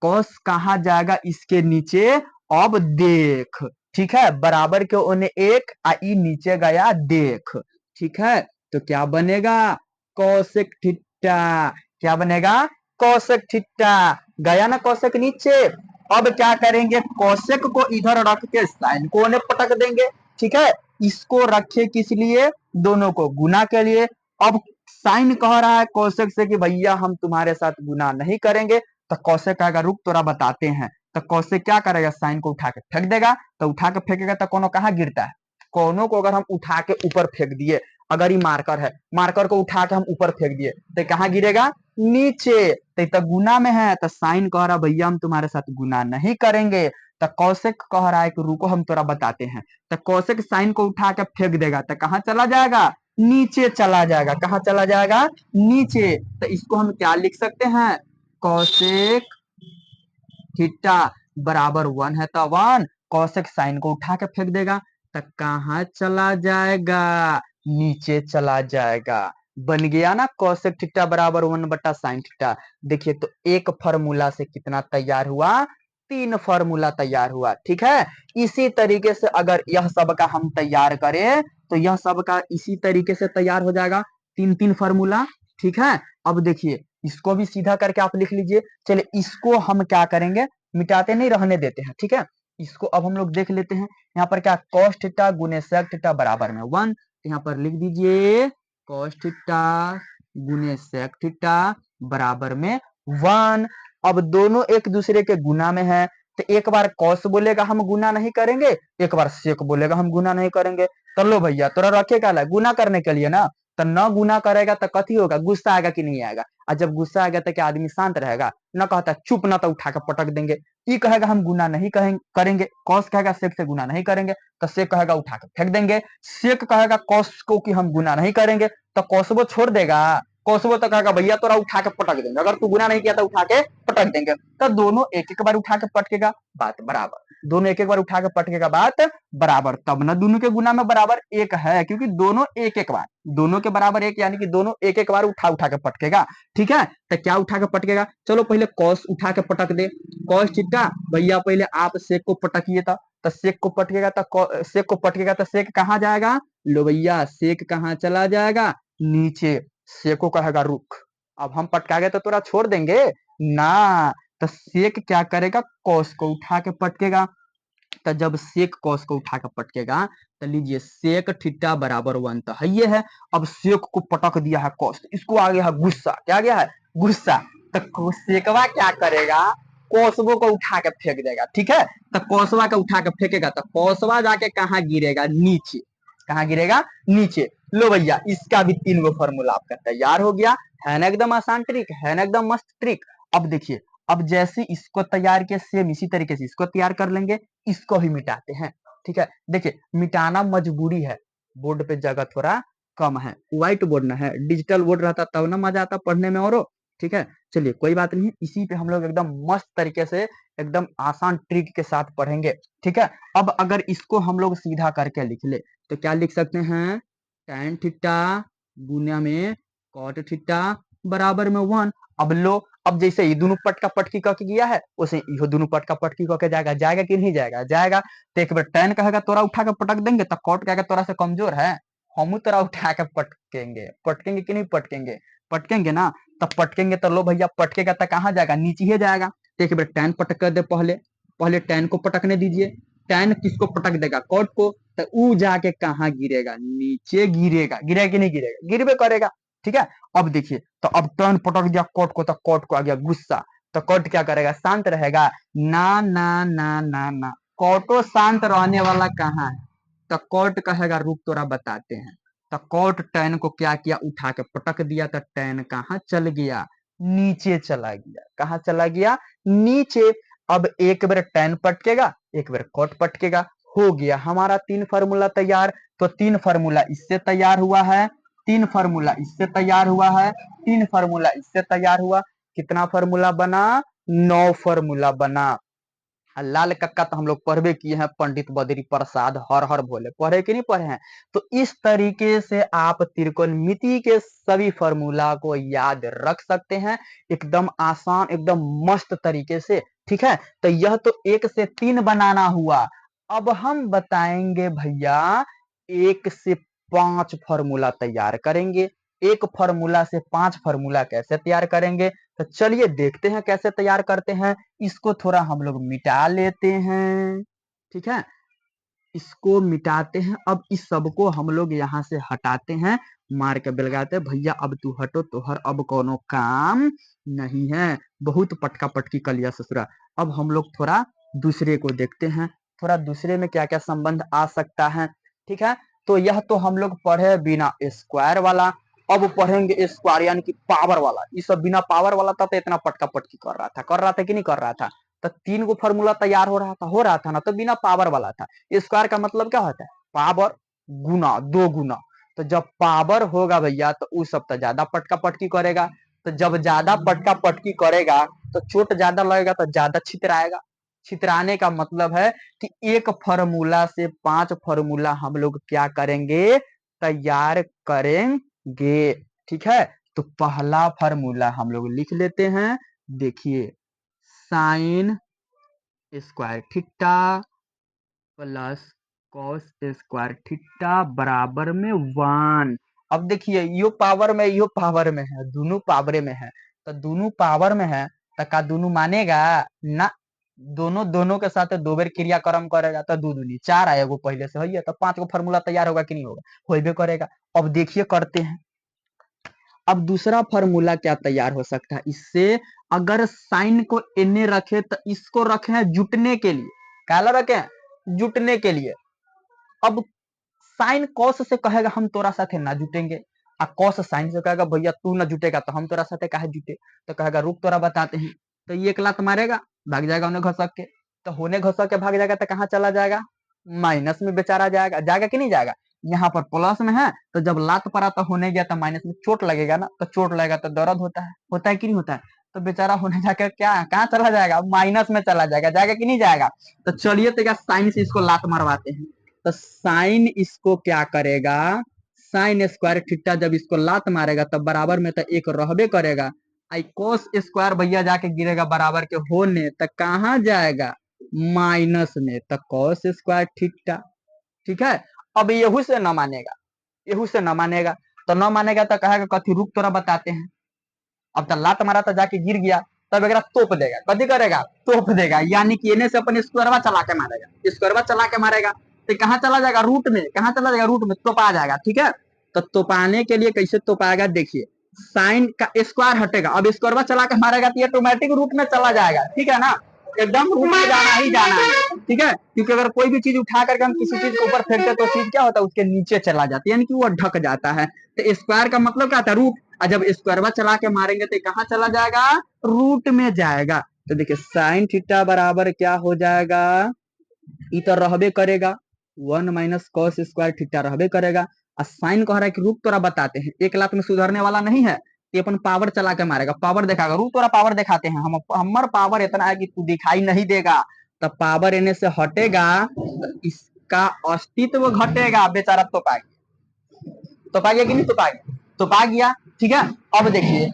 कॉस कहां जाएगा? इसके नीचे अब देख, ठीक है, बराबर के ओने एक आ ई नीचे गया देख, ठीक है, तो क्या बनेगा कोसेक थीटा, क्या बनेगा कोसेक थीटा, गया ना कोसेक नीचे। अब क्या करेंगे कोसेक को इधर रख के साइन को ओने पटक देंगे, ठीक है, इसको रखे किस लिए, दोनों को गुना के लिए। अब साइन कह रहा है कोसेक से कि भैया हम तुम्हारे साथ गुना नहीं करेंगे, तो कौशिक कहेगा रुक तोरा बताते हैं। तो कौशिक क्या करेगा साइन को उठा के फेंक देगा, तो उठा के फेंकेगा तो कोनो कहाँ गिरता है, कोनो को अगर हम उठा के ऊपर फेंक दिए, अगर ये मार्कर है, मार्कर को उठा के हम ऊपर फेंक दिए तो कहाँ गिरेगा नीचे, तो गुना में है, तो साइन कह रहा भैया हम तुम्हारे साथ गुना नहीं करेंगे। तो कौशिक कह रहा है कि रुको हम तोरा बताते हैं, तो कौशिक साइन को उठा के फेंक देगा तो कहाँ चला जाएगा नीचे चला जाएगा, कहाँ चला जाएगा नीचे। तो इसको हम क्या लिख सकते हैं कौशिक थीटा बराबर 1 है तो 1, कौशिक साइन को उठा के फेंक देगा तो कहाँ चला जाएगा नीचे चला जाएगा। बन गया ना कौशिक थीटा बराबर 1 बटा साइन थीटा। देखिए तो एक फार्मूला से कितना तैयार हुआ, 3 फार्मूला तैयार हुआ, ठीक है। इसी तरीके से अगर यह सब का हम तैयार करें तो यह सब का इसी तरीके से तैयार हो जाएगा, 3 फार्मूला, ठीक है। अब देखिए इसको भी सीधा करके आप लिख लीजिए। चलिए इसको हम क्या करेंगे, मिटाते नहीं रहने देते हैं, ठीक है। इसको अब हम लोग देख लेते हैं, यहाँ पर क्या cos थीटा गुने sec थीटा बराबर में 1, तो यहाँ पर लिख दीजिए cos थीटा गुने sec थीटा बराबर में 1। अब दोनों एक दूसरे के गुना में है, तो एक बार cos बोलेगा हम गुना नहीं करेंगे, एक बार sec बोलेगा हम गुना नहीं करेंगे। तो लो भैया तोरा रखे क्या ला गुना करने के लिए ना, तो न गुना करेगा तो कथी होगा, गुस्सा आएगा कि नहीं आएगा। और जब गुस्सा आएगा तो क्या आदमी शांत रहेगा, न कहता चुप, ना तो उठा के पटक देंगे। ई कहेगा हम गुना नहीं करेंगे, कौस कहेगा सेक से गुना नहीं करेंगे, तो सेक कहेगा उठा के फेंक देंगे। सेक कहेगा कौस को कि हम गुना नहीं करेंगे, तो कौसबो छोड़ देगा, कौसबो तो कहेगा भैया तोरा उठा के पटक देंगे, अगर तू गुना नहीं किया तो उठा के पटक देंगे। तो दोनों एक एक बार उठा के पटकेगा, बात बराबर, दोनों एक एक बार उठा के पटकेगा, बात बराबर, तब ना दोनों के गुना में बराबर एक है, क्योंकि दोनों एक एक बार, दोनों के बराबर एक यानी कि दोनों एक एक बार उठा उठा के पटकेगा, ठीक है। तो क्या उठा के पटकेगा, चलो पहले कॉस उठा के पटक दे, कॉस थीटा भैया पहले आप सेक को पटकिए था, तो सेक को पटकेगा तो सेक को पटकेगा तो सेक कहाँ जाएगा, लो भैया सेक कहाँ चला जाएगा नीचे, सेक को कहेगा रुक, अब हम पटका गए तो तोरा छोड़ देंगे ना, तो सेक क्या करेगा कॉस को उठा के पटकेगा। तो जब सेक कॉस को उठा के पटकेगा तो लीजिए सेक थीटा बराबर 1 तो है ये है। अब सेक को पटक दिया है कॉस, इसको आ गया है गुस्सा, क्या गया है गुस्सा, तो सेकवा क्या करेगा कोसबो को उठा के फेंक देगा, ठीक है। तो कोसवा को उठा के फेंकेगा तो कोसवा जाके कहाँ गिरेगा नीचे, कहाँ गिरेगा नीचे। लो भैया इसका भी 3 गो फॉर्मूला आपका तैयार हो गया, है ना एकदम आसान ट्रिक, है ना एकदम मस्त ट्रिक। अब देखिए अब जैसे इसको तैयार किया सेम इसी तरीके से इसको तैयार कर लेंगे, इसको भी मिटाते हैं, ठीक है। देखिए मिटाना मजबूरी है, बोर्ड पे जगह थोड़ा कम है, व्हाइट बोर्ड ना है, डिजिटल बोर्ड रहता तब ना मजा आता पढ़ने में औरो, ठीक है। चलिए कोई बात नहीं, इसी पे हम लोग एकदम मस्त तरीके से एकदम आसान ट्रिक के साथ पढ़ेंगे, ठीक है। अब अगर इसको हम लोग सीधा करके लिख ले तो क्या लिख सकते हैं, tan थीटा गुना में cot थीटा बराबर में 1। अब लो अब जैसे ये दोनों पटका पटकी करके गया है वैसे ये दोनों पटका पटकी करके जाएगा, जाएगा कि नहीं जाएगा, जाएगा। तो एक बार tan कहेगा तोरा उठा के पटक देंगे, तो cot कहेगा तोरा से कमजोर है, हम तोरा उठा के पटकेंगे, पटकेंगे कि नहीं पटकेंगे, पटकेंगे ना। तब पटकेंगे तो लो भैया पटकेगा तो कहाँ जाएगा नीचे ही जाएगा। तो एक बार tan पटक कर दे, पहले पहले tan को पटकने दीजिए, tan किसको पटक देगा cot को, तो ऊ जाके कहाँ गिरेगा नीचे गिरेगा, गिरेगा कि नहीं गिरेगा, गिरबे करेगा, ठीक है। अब देखिए तो अब टर्न पटक दिया कोट को, तो कोट को आ गया गुस्सा, तो कोट क्या करेगा शांत रहेगा, ना ना ना ना ना, कोटो शांत रहने वाला कहाँ है, तो कोट कहेगा रुक तोरा बताते हैं। तो कोट टैन को क्या किया उठा के पटक दिया, तो टैन कहाँ चल गया नीचे चला गया, कहाँ चला गया नीचे। अब एक बार टैन पटकेगा एक बार कोट पटकेगा, हो गया हमारा 3 फार्मूला तैयार। तो 3 फार्मूला इससे तैयार हुआ है, 3 फार्मूला इससे तैयार हुआ है, 3 फार्मूला इससे तैयार हुआ, कितना फार्मूला बना 9 फार्मूला बना। लाल कक्का तो हम लोग पढ़वे किए हैं, पंडित बद्री प्रसाद हर हर भोले, पढ़े कि नहीं पढ़े हैं। तो इस तरीके से आप त्रिकोणमिति के सभी फार्मूला को याद रख सकते हैं, एकदम आसान एकदम मस्त तरीके से ठीक है, तो यह तो 1 से 3 बनाना हुआ। अब हम बताएंगे भैया 1 से 5 फार्मूला तैयार करेंगे। 1 फार्मूला से 5 फार्मूला कैसे तैयार करेंगे, तो चलिए देखते हैं कैसे तैयार करते हैं। इसको थोड़ा हम लोग मिटा लेते हैं, ठीक है, इसको मिटाते हैं। अब इस सबको हम लोग यहाँ से हटाते हैं, मार के बेलगाते हैं। भैया अब तू हटो, तोहर अब कोनो काम नहीं है, बहुत पटका पटकी कलिया ससुरा। अब हम लोग थोड़ा दूसरे को देखते हैं, थोड़ा दूसरे में क्या क्या संबंध आ सकता है, ठीक है। तो यह तो हम लोग पढ़े बिना स्क्वायर वाला, अब पढ़ेंगे स्क्वायर यानी कि पावर वाला। ये सब बिना पावर वाला था तो इतना पटका पटकी कर रहा था कि नहीं कर रहा था। तो 3 गो फार्मूला तैयार हो रहा था ना, तो बिना पावर वाला था। स्क्वायर का मतलब क्या होता है, पावर गुना, 2 गुना। तो जब पावर होगा भैया तो उस सब तो ज्यादा पटका पटकी करेगा। तो जब ज्यादा पटका पटकी करेगा तो चोट ज्यादा लगेगा, तो ज्यादा छितराएगा। छितराने का मतलब है कि 1 फार्मूला से 5 फार्मूला हम लोग क्या करेंगे, तैयार करेंगे, ठीक है। तो पहला फार्मूला हम लोग लिख लेते हैं, देखिए sine square theta plus cos square theta बराबर में 1। अब देखिए यो पावर में, यो पावर में है, दोनों पावरे में है। तो दोनों पावर में है तो का दोनों मानेगा ना, दोनों दोनों के साथ 2 बेर क्रियाक्रम करेगा तो 2 दूनी 4 आएगा, वो पहले से है तो 5 को फार्मूला तैयार होगा कि नहीं होगा, होइबे करेगा। अब देखिए करते हैं, अब दूसरा फार्मूला क्या तैयार हो सकता है इससे। अगर साइन को एने रखे तो इसको रखे हैं जुटने के लिए, काला रखे हैं जुटने के लिए। अब साइन कॉस से कहेगा हम तोरा साथे ना जुटेंगे, आ कॉस साइन से कहेगा भैया तू ना जुटेगा तो हम तोरा साथे काहे जुटे। तो कहेगा रुक तोरा बताते हैं। तो ये 1 लात मारेगा, भाग जाएगा उन्हें घसक के। तो होने घसक के भाग जाएगा तो कहाँ चला जाएगा, माइनस में बेचारा जाएगा, जाएगा कि नहीं जाएगा। यहाँ पर प्लस में है तो जब लात पड़ा तो होने गया तो माइनस में चोट लगेगा ना, तो चोट लगेगा तो दर्द होता है कि नहीं होता है। तो बेचारा होने जाकर क्या कहाँ चला जाएगा, माइनस में चला जाएगा, जाएगा कि नहीं जाएगा। तो चलिए तो साइन से इसको लात मरवाते हैं। तो साइन इसको क्या करेगा, साइन स्क्वायर थीटा जब इसको लात मारेगा तब बराबर में तो 1 रहबे करेगा। आई कोस स्क्वायर भैया जाके गिरेगा बराबर के होने, तो कहाँ जाएगा, माइनस में, तो कॉस स्क्वायर थीटा, ठीक है। अब यहू से न मानेगा, यहू से न मानेगा, तो न मानेगा तो कहेगा कथी रुक तोरा बताते हैं। अब तो लात मारा तो जाके गिर गया, तब एक तोप देगा, कथी करेगा, तोप देगा, यानी कि इन्हें से अपन स्क्वायरवा चला के मारेगा, स्क्वायरवा चला के मारेगा तो कहाँ चला जाएगा, रूट में, कहाँ चला जाएगा, रूट में तोपा जाएगा, ठीक है। तो तोपाने के लिए कैसे तोपाएगा, देखिए साइन का स्क्वायर हटेगा, अब स्क्वायरवा चला के मारेगा तो ये ऑटोमेटिक रूट में चला जाएगा, ठीक है ना, एकदम रूट में जाना ही जाना है, ठीक है। क्योंकि अगर कोई भी चीज उठा करके हम किसी चीज के ऊपर फेंकते तो चीज क्या होता है, उसके नीचे चला जाता है, यानी कि वो ढक जाता है। तो स्क्वायर का मतलब क्या था, रूट, और जब स्क्वायरवा चला के मारेंगे तो कहाँ चला जाएगा, रूट में जाएगा। तो देखिए साइन थीटा बराबर क्या हो जाएगा, तो रहबे करेगा 1 माइनस कॉस स्क्वायर थीटा रहबे करेगा। और साइन कह रहा है कि रूट तोरा बताते हैं, 1 लाख में सुधरने वाला नहीं है, ये अपन पावर चला के मारेगा, पावर दिखाएगा, रूट तोरा पावर दिखाते हैं, हम हमार पावर इतना है कि तू दिखाई नहीं देगा। तो पावर इन्हें से हटेगा तो इसका अस्तित्व घटेगा, बेचारा तो पाएगा, तो पा गया कि नहीं, तो पा गया, तो पा गया, ठीक है। अब देखिए,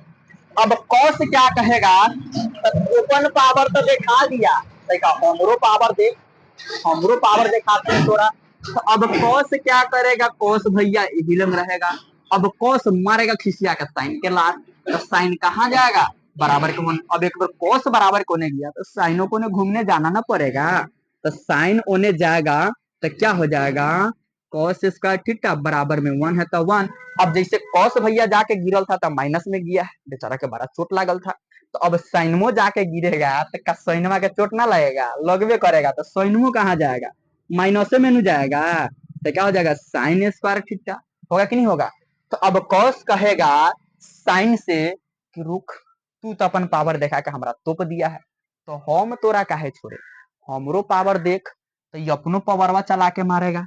अब कॉस क्या कहेगा, ओपन पावर तो दिखा दिया, देखा हमरो पावर देख, हमरो पावर दिखाते हैं थोड़ा। तो अब कॉस क्या करेगा, कॉस भैया हिलम रहेगा। अब कॉस मारेगा खिसिया का साइन के लास्ट, तो साइन कहाँ जाएगा, बराबर के होने। अब एक बार कॉस बराबर को ने गया तो साइनों को ने घूमने जाना ना पड़ेगा, तो साइन ओने जाएगा तो क्या हो जाएगा, कॉस स्क्वायर थीटा बराबर में 1 है तो 1। अब जैसे कॉस भैया जाके गिरल था तो माइनस में गया है, बेचारा के बड़ा चोट लागल था। तो अब साइनमो जाके गिरेगा तो का साइनमा के चोट ना लगेगा, लगबे करेगा, तो साइनमो कहाँ जाएगा, माइनस में नहीं जाएगा। तो क्या हो जाएगा, साइन स्क्वायर थीटा होगा कि नहीं होगा। तो अब कॉस कहेगा साइन से कि रुक, तू तो अपन पावर देखा के हमरा तोप दिया है, तो हम तोरा काहे छोड़े, हमरो पावर देख। तो ये अपनो पावरवा चला के मारेगा।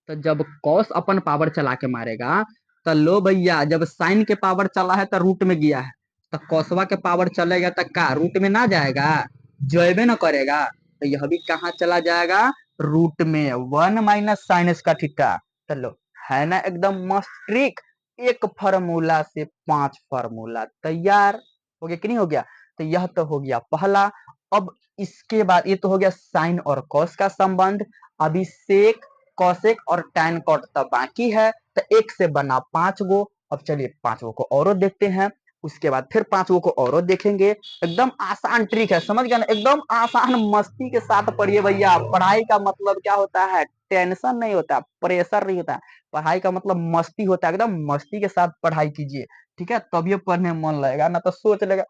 तो जब कॉस अपन पावर चला के मारेगा तो लो भैया, जब साइन के पावर चला है तो रूट में गया है, तो कॉसवा के पावर चलेगा तो का रूट में ना जाएगा, जयबे न करेगा। तो यह भी कहाँ चला जाएगा, रूट में, 1 माइनस साइन का थीटा। चलो, है ना एकदम मस्त ट्रिक। 1 फार्मूला से 5 फार्मूला तैयार हो गया कि नहीं हो गया। तो यह तो हो गया पहला। अब इसके बाद ये तो हो गया साइन और कॉस का संबंध। अभी सेक कॉसेक और टैन कॉट तब बाकी है। तो एक से बना 5 गो। अब चलिए 5 गो को और देखते हैं। उसके बाद फिर 5 गो को और देखेंगे। एकदम आसान ट्रिक है, समझ गया ना, एकदम आसान मस्ती के साथ पढ़िए भैया। पढ़ाई का मतलब क्या होता है, टेंशन नहीं होता, प्रेशर नहीं होता। पढ़ाई का मतलब मस्ती होता है, एकदम मस्ती के साथ पढ़ाई कीजिए, ठीक है, तभी पढ़ने में मन लगेगा। ना तो सोच लेगा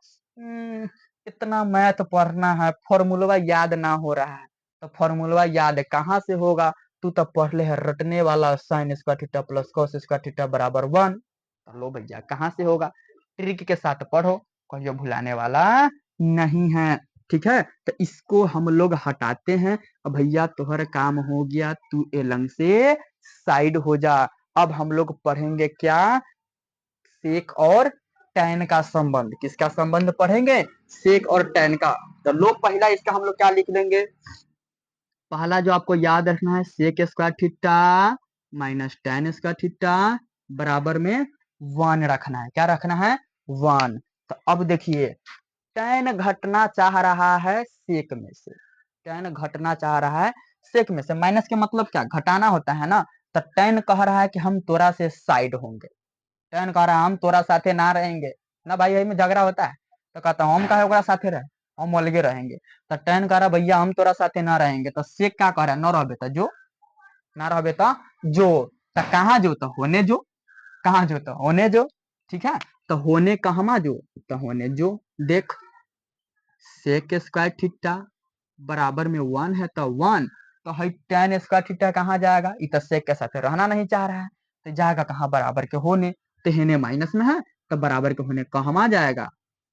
इतना मैथ पढ़ना है, फॉर्मूला याद ना हो रहा है। तो फॉर्मूला याद कहाँ से होगा, तू तो पढ़ ले है रटने वाला, sine square theta plus cos square theta बराबर 1। तो लो भैया कहाँ से होगा, ट्रिक के साथ पढ़ो, कहियो भुलाने वाला नहीं है, ठीक है। तो इसको हम लोग हटाते हैं। अब भैया तोहर काम हो गया, तू एलंग से साइड हो जा। अब हम लोग पढ़ेंगे क्या, सेक और टैन का संबंध। किसका संबंध पढ़ेंगे, सेक और टैन का। तो लोग पहला इसका हम लोग क्या लिख देंगे, पहला जो आपको याद रखना है, sec square theta minus tan square theta बराबर में 1 रखना है। क्या रखना है, 1। तो अब देखिए टैन घटना चाह रहा है सेक में से, टैन घटना चाह रहा है सेक में से। माइनस के मतलब क्या, घटाना होता है ना। तो टैन कह रहा है कि हम तोरा से साइड होंगे। टैन कह रहा है हम तोरा साथे ना रहेंगे ना भाई, यही में झगड़ा होता है। तो कहता हूँ हम काहे ओकरा साथे रहे, हम अलगे रहेंगे। तो टैन कह रहा भैया हम तोरा साथे ना रहेंगे। तो सेक क्या कह रहा है, न रहबे तो जो, ना रहबे तो जो। तो कहाँ जो, तो होने जो, कहाँ जो तो होने जो, ठीक है। तो होने कहमा जो, तो होने जो। देख सेक स्क्वायर थीटा बराबर में 1 है, तो 1। तो है टैन स्क्वायर थीटा कहाँ जाएगा, इधर सेक के साथ रहना नहीं चाह रहा है, तो जाएगा कहाँ, बराबर के होने। तो हेने माइनस में है, तो बराबर के होने कहमा जाएगा,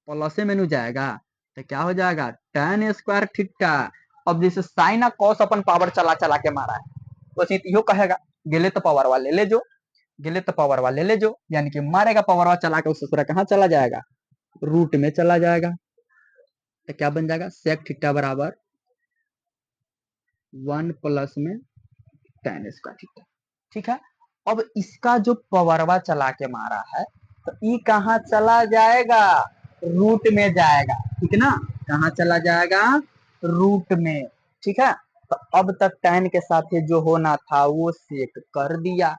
प्लस में नु जाएगा। तो क्या हो जाएगा, टैन स्क्वायर थीटा। अब जैसे साइन और कॉस अपन पावर चला चला के मारा है, वैसे यो कहेगा गेले तो पावर वाले ले जो, गेले तो पावर वाले ले जो, यानी कि मारेगा पावर वाला चला के, उस दूसरा कहाँ चला जाएगा, रूट में चला जाएगा। तो क्या बन जाएगा, सेक थीटा बराबर 1 प्लस में टैन स्क्वायर थीटा, ठीक है। अब इसका जो पवरवा चला के मारा है, तो ई कहाँ चला जाएगा, रूट में जाएगा, ठीक ना। कहाँ चला जाएगा, रूट में, ठीक है। तो अब तक टैन के साथ जो होना था वो सेक कर दिया।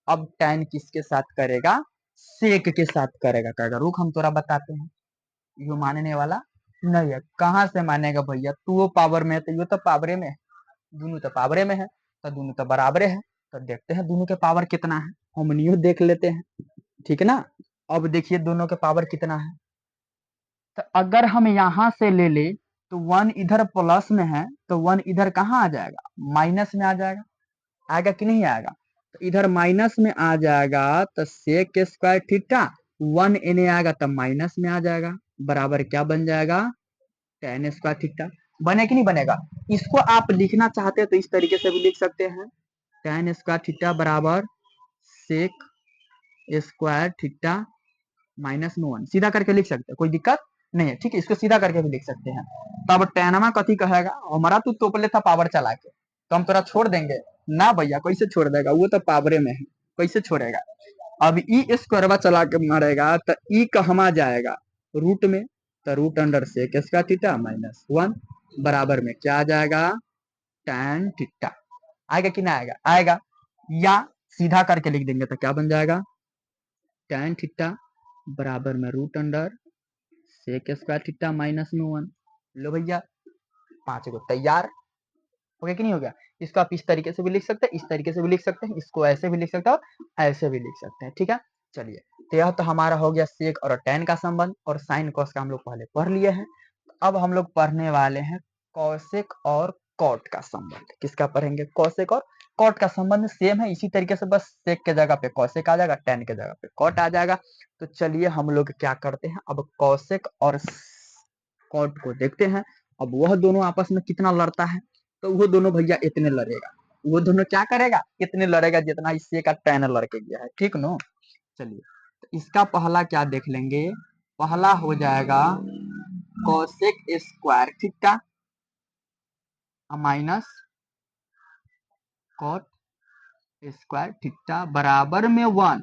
अब टैन किसके साथ करेगा, सेक के साथ करेगा। कहेगा रुक हम तोरा बताते हैं। यो मानने वाला नहीं है, कहाँ से मानेगा भैया, तू वो पावर में है तो यो तो पावरे में है, दोनों तो पावरे में है, तो दोनों तो बराबरे है। तो देखते हैं दोनों के पावर कितना है, हम न्यू देख लेते हैं, ठीक है ना। अब देखिए दोनों के पावर कितना है। तो अगर हम यहां से ले ले, तो 1 इधर प्लस में है, तो 1 इधर कहाँ आ जाएगा, माइनस में आ जाएगा। आएगा कि नहीं आएगा, तो इधर माइनस में आ जाएगा। तो सेक स्क्वायर थीटा 1 इन्हें आएगा तो माइनस में आ जाएगा, बराबर क्या बन जाएगा, टैन स्क्वायर थीटा। बने कि नहीं बनेगा। इसको आप लिखना चाहते हैं तो इस तरीके से भी लिख सकते हैं, टैन स्क्वायर थीटा बराबर सेक स्क्वायर थीटा माइनस में 1, सीधा करके लिख सकते हैं, कोई दिक्कत नहीं है, ठीक है। इसको सीधा करके भी लिख सकते हैं। तो अब टैनमा कथी कहेगा, हमारा तू तोपले था पावर चला के, तो हम तोरा छोड़ देंगे ना भैया, कैसे छोड़ देगा, वो तो पावरे में है, कैसे छोड़ेगा। अब ई स्क्वायरवा चला के मारेगा, तो ई कहमा जाएगा, रूट में। तो root under sec square theta minus 1 बराबर में क्या आ जाएगा, टैन थीटा। आएगा कि ना आएगा, आएगा। या सीधा करके लिख देंगे तो क्या बन जाएगा, टैन थीटा बराबर में root under sec square theta minus में 1। लो भैया 5 गो तैयार हो गया कि नहीं हो गया। इसको आप इस तरीके से भी लिख सकते हैं, इस तरीके से भी लिख सकते हैं, इसको ऐसे भी लिख सकते हैं और ऐसे भी लिख सकते हैं, ठीक है। चलिए तो यह तो हमारा हो गया सेक और टैन का संबंध, और साइन कॉस का हम लोग पहले पढ़ लिए हैं। अब हम लोग पढ़ने वाले हैं कौशिक और कॉट का संबंध। किसका पढ़ेंगे, कौशिक और कॉट का संबंध सेम है, इसी तरीके से, बस सेक के जगह पे कौशिक आ जाएगा, टैन के जगह पे कॉट आ जाएगा। तो चलिए हम लोग क्या करते हैं, अब कौशिक और कॉट को देखते हैं। अब वह दोनों आपस में कितना लड़ता है, तो वो दोनों भैया इतने लड़ेगा, वो दोनों क्या करेगा, इतने लड़ेगा जितना इससे का टैन लड़के गया है, ठीक नो। चलिए तो इसका पहला क्या देख लेंगे, पहला हो जाएगा cosec square theta minus cot square theta बराबर में 1,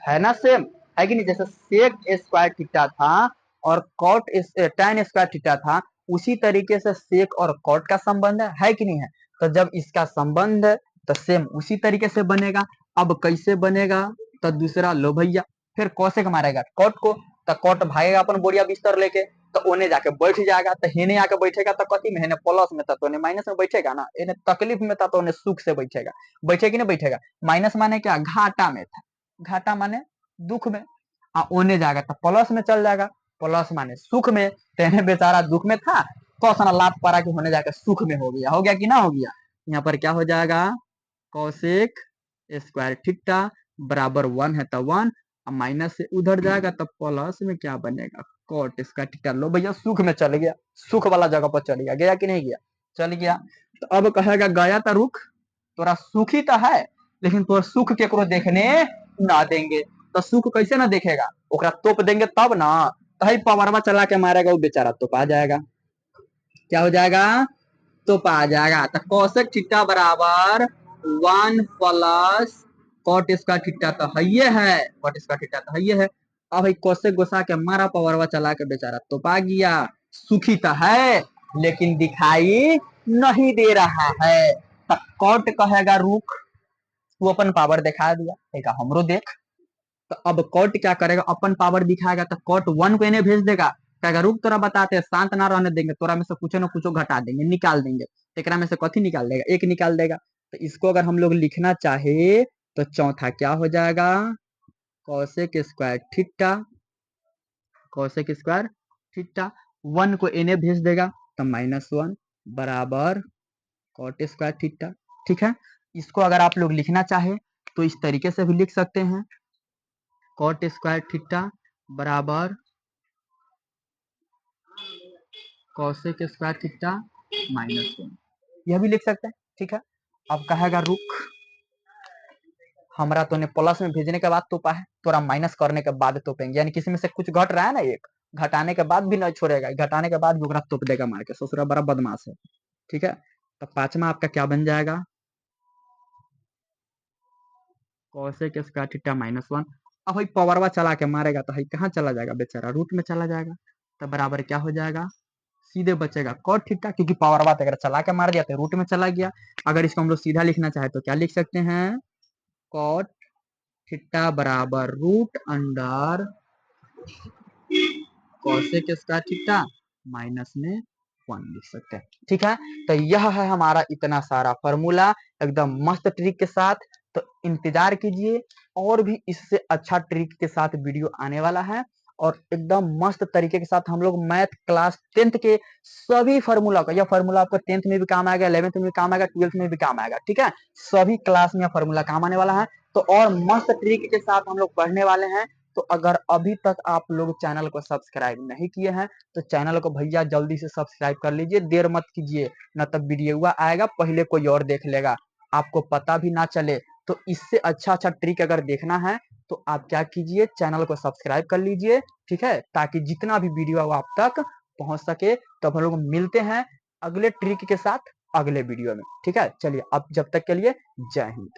है ना, सेम है कि नहीं। जैसे सेक स्क्वायर थीटा था और कॉट टैन स्क्वायर थीटा था, उसी तरीके से सेक और कॉट का संबंध है कि नहीं है। तो जब इसका संबंध है तो सेम उसी तरीके से बनेगा। अब कैसे बनेगा, तो दूसरा लो भैया, फिर कौशिक मारेगा कॉट को, तो कॉट भागेगा अपन बोरिया बिस्तर लेके, तो ओने जाके बैठ जाएगा, तो हेने आके बैठेगा तो कथी में, हेने प्लस में था तो माइनस में बैठेगा ना, इन्हें तकलीफ में था तो उन्हें सुख से बैठेगा, बैठे कि नहीं बैठेगा। माइनस माने क्या, घाटा में था, घाटा माने दुख में, ओने जाएगा तो प्लस में चल जाएगा, प्लस माने सुख में, तेने बेचारा दुख में था तो सारा लात पारा के होने जाकर सुख में हो गया कि ना हो गया। यहाँ पर क्या हो जाएगा, कौशिक स्क्वायर थीटा बराबर 1 है तो 1, माइनस से उधर जाएगा तो प्लस में क्या बनेगा, कॉट स्क्वायर थीटा। लो भैया सुख में चल गया, सुख वाला जगह पर चल गया, गया कि नहीं गया, चल गया। तो अब कहेगा गया तो रुख, तोरा सुखी तो है लेकिन तोरा सुख केकरो देखने ना देंगे, तो सुख कैसे ना देखेगा, ओकरा तोप देंगे तब ना, तो पावरवा चला के मारेगा वो बेचारा तो पा जाएगा, क्या हो जाएगा, तो पा जाएगा। तो कौशिक थीटा बराबर 1 प्लस कॉट स्क्वायर थीटा तो है, कॉट स्क्वायर थीटा तो है। अब भाई कौशिक घुसा के मारा, पावरवा चला के बेचारा तो पा गया, सुखी तो है लेकिन दिखाई नहीं दे रहा है। तो कॉट कहेगा रुक, वो अपन पावर दिखा दिया, कहेगा हमरो देख। तो अब कॉट क्या करेगा, अपन पावर दिखाएगा तो कॉट 1 को इन्हें भेज देगा, कहेगा रुक तोरा बताते हैं, शांत ना रहने देंगे, तोरा में से कुछ ना कुछ घटा देंगे, निकाल देंगे। एकरा में से कथी निकाल देगा, एक निकाल देगा। तो इसको अगर हम लोग लिखना चाहे तो चौथा क्या हो जाएगा, cosec square theta, Kaushik square theta 1 को इन्हें भेज देगा तो -1 बराबर कॉट स्क्वायर थीटा। ठीक है, इसको अगर आप लोग लिखना चाहे तो इस तरीके से भी लिख सकते हैं, कॉट स्क्वायर थीटा बराबर कौशिक स्क्वायर थीटा -1, यह भी लिख सकते हैं। ठीक है, अब कहेगा रुक, हमारा तो ने प्लस में भेजने के बाद तोपा है, तोरा माइनस करने के बाद तोपेंगे, यानी किसी में से कुछ घट रहा है ना, एक घटाने के बाद भी नहीं छोड़ेगा, घटाने के बाद भी ओकरा तोप देगा मार के, ससुरा बड़ा बदमाश है। ठीक है, तो पांचवा आपका क्या बन जाएगा, कौशिक स्क्वायर थीटा -1। अब भाई पावरवा चला के मारेगा तो भाई कहाँ चला जाएगा बेचारा, रूट में चला जाएगा, तो बराबर क्या हो जाएगा, सीधे बचेगा कॉट थीटा, क्योंकि पावरवा अगर चला के मार दिया तो रूट में चला गया। अगर इसको हम लोग सीधा लिखना चाहे तो क्या लिख सकते हैं, कॉट थीटा बराबर root under cosec square theta minus में 1 लिख सकते हैं। ठीक है, तो यह है हमारा इतना सारा फॉर्मूला एकदम मस्त ट्रिक के साथ। तो इंतजार कीजिए, और भी इससे अच्छा ट्रिक के साथ वीडियो आने वाला है, और एकदम मस्त तरीके के साथ हम लोग मैथ क्लास 10th के सभी फॉर्मूला का, यह फॉर्मूला आपको 10th में भी काम आएगा, 11th में भी काम आएगा, 12th में भी काम आएगा। ठीक है, सभी क्लास में यह फॉर्मूला काम आने वाला है। तो और मस्त ट्रिक के साथ हम लोग पढ़ने वाले हैं। तो अगर अभी तक आप लोग चैनल को सब्सक्राइब नहीं किए हैं तो चैनल को भैया जल्दी से सब्सक्राइब कर लीजिए, देर मत कीजिए, न तो वीडियो आएगा पहले कोई और देख लेगा, आपको पता भी ना चले। तो इससे अच्छा अच्छा ट्रिक अगर देखना है तो आप क्या कीजिए, चैनल को सब्सक्राइब कर लीजिए। ठीक है, ताकि जितना भी वीडियो आप तक पहुंच सके। तो हम लोग मिलते हैं अगले ट्रिक के साथ अगले वीडियो में। ठीक है, चलिए अब जब तक के लिए जय हिंद।